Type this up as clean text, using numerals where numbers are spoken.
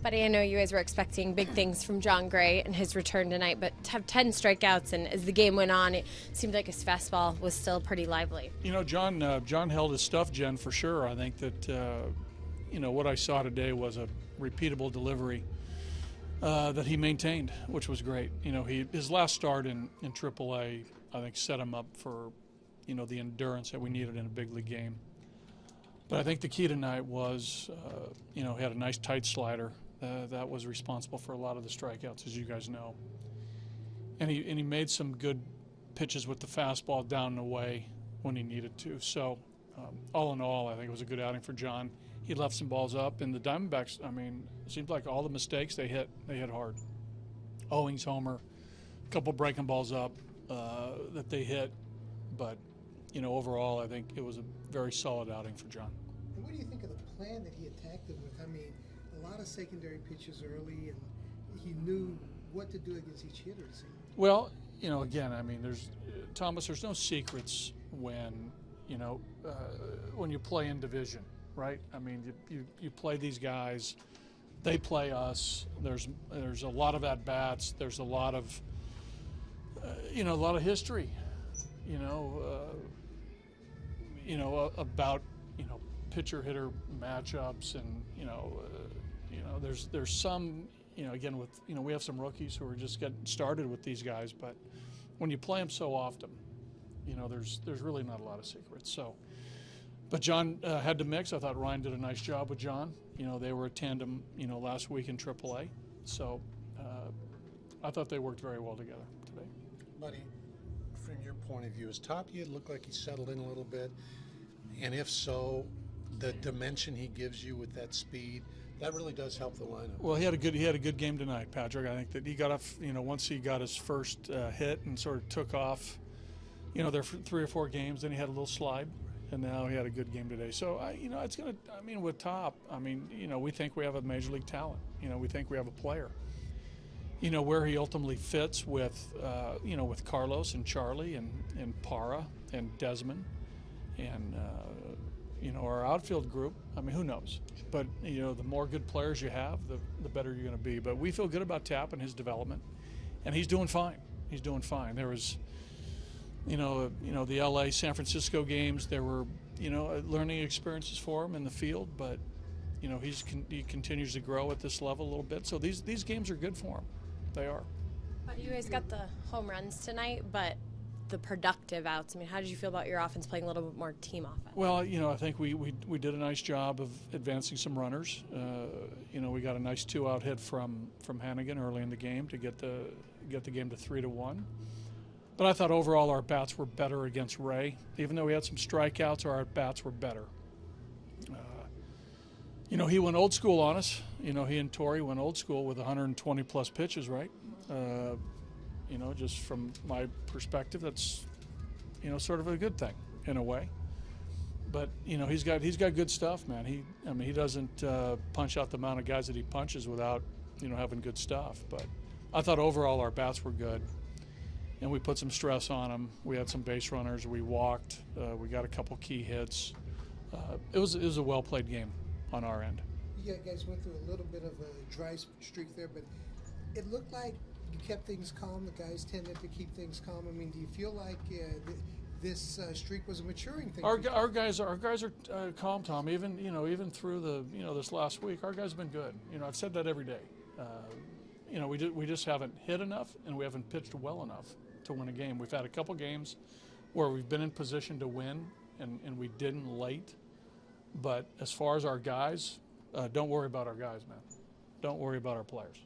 Buddy, I know you guys were expecting big things from John Gray and his return tonight, but to have 10 strikeouts, and as the game went on, it seemed like his fastball was still pretty lively. You know, John held his stuff, Jen, for sure. I think that, what I saw today was a repeatable delivery that he maintained, which was great. You know, his last start in AAA, I think, set him up for, the endurance that we needed in a big league game. But I think the key tonight was, he had a nice tight slider. That was responsible for a lot of the strikeouts, as you guys know. And he made some good pitches with the fastball down and away when he needed to. So, all in all, I think it was a good outing for John. He left some balls up, and the Diamondbacks, it seems like all the mistakes they hit hard. Owings homer, a couple breaking balls up that they hit. But, overall, I think it was a very solid outing for John. And what do you think of the plan that he attacked it with? A lot of secondary pitches early, and he knew what to do against each hitter. Well, again, there's no secrets when you play in division, right? You play these guys, they play us. There's a lot of at bats. There's a lot of history, about pitcher hitter matchups, and there's some, again, with, we have some rookies who are just getting started with these guys, but when you play them so often, there's really not a lot of secrets. So, but John had to mix. I thought Ryan did a nice job with John. They were a tandem, last week in AAA. So I thought they worked very well together today. Buddy, from your point of view, is Tapia look like he settled in a little bit? And if so, the dimension he gives you with that speed, that really does help the lineup. Well, he had a good game tonight, Patrick. I think that he got off, once he got his first hit and sort of took off, there for 3 or 4 games, then he had a little slide, and now he had a good game today. So, it's going to, with Top, we think we have a major league talent. We think we have a player. Where he ultimately fits with, with Carlos and Charlie and Parra and Desmond and, our outfield group, who knows? But, the more good players you have, the better you're going to be. But we feel good about Tap and his development, and he's doing fine. He's doing fine. There was, the L.A. San Francisco games, there were, learning experiences for him in the field, but, he continues to grow at this level a little bit. So these games are good for him. They are. You guys got the home runs tonight, but the productive outs. How did you feel about your offense playing a little bit more team offense? Well, I think we did a nice job of advancing some runners. We got a nice 2-out hit from Hannigan early in the game to get the game to 3-1. But I thought overall our bats were better against Ray. Even though we had some strikeouts, our bats were better. He went old school on us. He and Torrey went old school with 120 plus pitches, right? Just from my perspective, that's, sort of a good thing in a way. But, he's got good stuff, man. He doesn't punch out the amount of guys that he punches without, having good stuff. But I thought overall our bats were good, and we put some stress on them. We had some base runners. We walked. We got a couple key hits. It was a well-played game on our end. You guys went through a little bit of a dry streak there, but it looked like you kept things calm. The guys tended to keep things calm. Do you feel like this streak was a maturing thing? Our guys are calm, Tom. Even through the this last week, our guys have been good. I've said that every day. We just haven't hit enough, and we haven't pitched well enough to win a game. We've had a couple games where we've been in position to win, and we didn't late. But as far as our guys, don't worry about our guys, man. Don't worry about our players.